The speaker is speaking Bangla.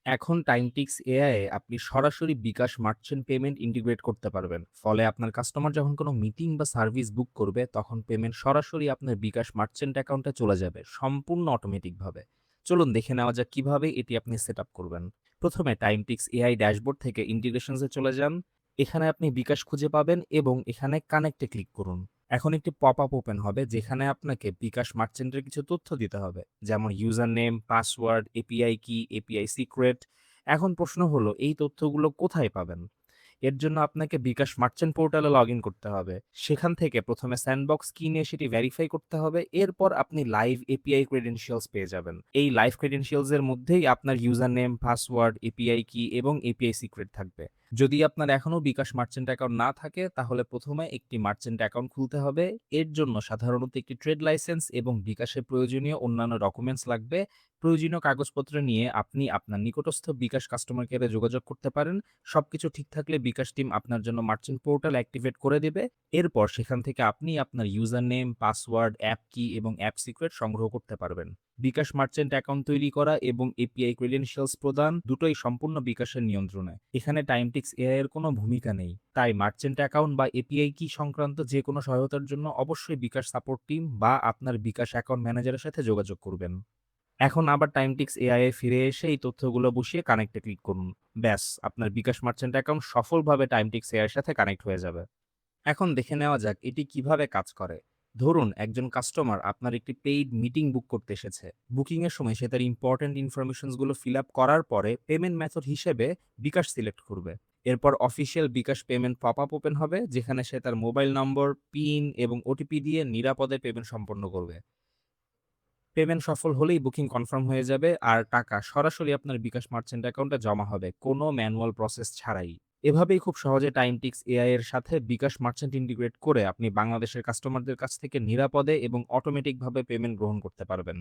এখন টাইমটিক্স এআই এ আপনি সরাসরি বিকাশ মার্চেন্ট পেমেন্ট ইন্টিগ্রেট করতে পারবেন। ফলে আপনার কাস্টমার যখন কোনো মিটিং বা সার্ভিস বুক করবে, তখন পেমেন্ট সরাসরি আপনার বিকাশ মার্চেন্ট অ্যাকাউন্টে চলে যাবে, সম্পূর্ণ অটোমেটিকভাবে। চলুন দেখে নেওয়া যাক কিভাবে এটি আপনি সেট আপ করবেন। প্রথমে টাইমটিক্স এআই ড্যাশবোর্ড থেকে ইন্টিগ্রেশনস এ চলে যান। এখানে আপনি বিকাশ খুঁজে পাবেন এবং এখানে কানেক্টে ক্লিক করুন। এখন একটি পপআপ ওপেন হবে যেখানে আপনাকে বিকাশ মার্চেন্টের কিছু তথ্য দিতে হবে। যেমন ইউজার নেম, পাসওয়ার্ড, এপিআই কি, এপিআই সিক্রেট। এখন প্রশ্ন হলো এই তথ্যগুলো কোথায় পাবেন? এর জন্য আপনাকে বিকাশ মার্চেন্ট পোর্টালে লগইন করতে হবে। সেখান থেকে ১ম এ স্যান্ডবক্স কি নিয়ে সেটি ভেরিফাই করতে হবে। এরপর আপনি লাইভ এপিআই ক্রেডেনশিয়ালস পেয়ে যাবেন। এই লাইভ ক্রেডেনশিয়ালস এর মধ্যেই আপনার ইউজার নেম, পাসওয়ার্ড, এপিআই কি এবং এপিআই সিক্রেট থাকবে। যদি আপনার এখনো বিকাশ মার্চেন্ট অ্যাকাউন্ট না থাকে, তাহলে ১ম এ একটি মার্চেন্ট অ্যাকাউন্ট খুলতে হবে। এর জন্য সাধারণত একটি ট্রেড লাইসেন্স এবং বিকাশের প্রয়োজনীয় অন্যান্য ডকুমেন্টস লাগবে। প্রয়োজনীয় কাগজপত্র নিয়ে আপনি আপনার নিকটস্থ বিকাশ কাস্টমার কেয়ারে যোগাযোগ করতে পারেন। সবকিছু ঠিক থাকলে বিকাশ টিম আপনার জন্য মার্চেন্ট পোর্টাল অ্যাক্টিভেট করে দেবে। এরপর সেখান থেকে আপনি আপনার ইউজার নেম, পাসওয়ার্ড, অ্যাপ কি এবং অ্যাপ সিক্রেট সংগ্রহ করতে পারবেন। বিকাশ মার্চেন্ট অ্যাকাউন্ট তৈরি করা এবং এপিআই ক্রেডেনশিয়ালস প্রদান দুটোই সম্পূর্ণ বিকাশের নিয়ন্ত্রণে। এখানে টাইমটিক্স এআই এর কোনো ভূমিকা নেই। তাই মার্চেন্ট অ্যাকাউন্ট বা এপিআই কি সংক্রান্ত যে কোনো সহায়তার জন্য অবশ্যই বিকাশ সাপোর্ট টিম বা আপনার বিকাশ অ্যাকাউন্ট ম্যানেজারের সাথে যোগাযোগ করবেন। এখন আবার টাইমটিক্স এআই এ ফিরে এসে এই তথ্যগুলো বসিয়ে কানেক্টে ক্লিক করুন। ব্যাস, আপনার বিকাশ মার্চেন্ট অ্যাকাউন্ট সফলভাবে টাইমটিক্স এআই এর সাথে কানেক্ট হয়ে যাবে। এখন দেখে নেওয়া যাক এটি কিভাবে কাজ করে। ধরুন একজন কাস্টমার আপনার একটি পেইড মিটিং বুক করতে এসেছে। বুকিং এর সময় সে তার ইম্পোর্টেন্ট ইনফরমেশনস গুলো ফিল আপ করার পরে পেমেন্ট মেথড হিসেবে বিকাশ সিলেক্ট করবে। এরপর অফিসিয়াল বিকাশ পেমেন্ট পপআপ ওপেন হবে যেখানে সে তার মোবাইল নম্বর, পিন এবং ওটিপি দিয়ে নিরাপদে পেমেন্ট সম্পন্ন করবে। পেমেন্ট সফল হলেই বুকিং কনফার্ম হয়ে যাবে আর টাকা সরাসরি আপনার বিকাশ মার্চেন্ট অ্যাকাউন্টে জমা হবে কোনো ম্যানুয়াল প্রসেস ছাড়াই। এভাবেই খুব সহজে টাইমটিক্স এআই এর সাথে বিকাশ মার্চেন্ট ইন্টিগ্রেট করে আপনি বাংলাদেশের কাস্টমারদের কাছ থেকে নিরাপদে এবং অটোমেটিকভাবে পেমেন্ট গ্রহণ করতে পারবেন।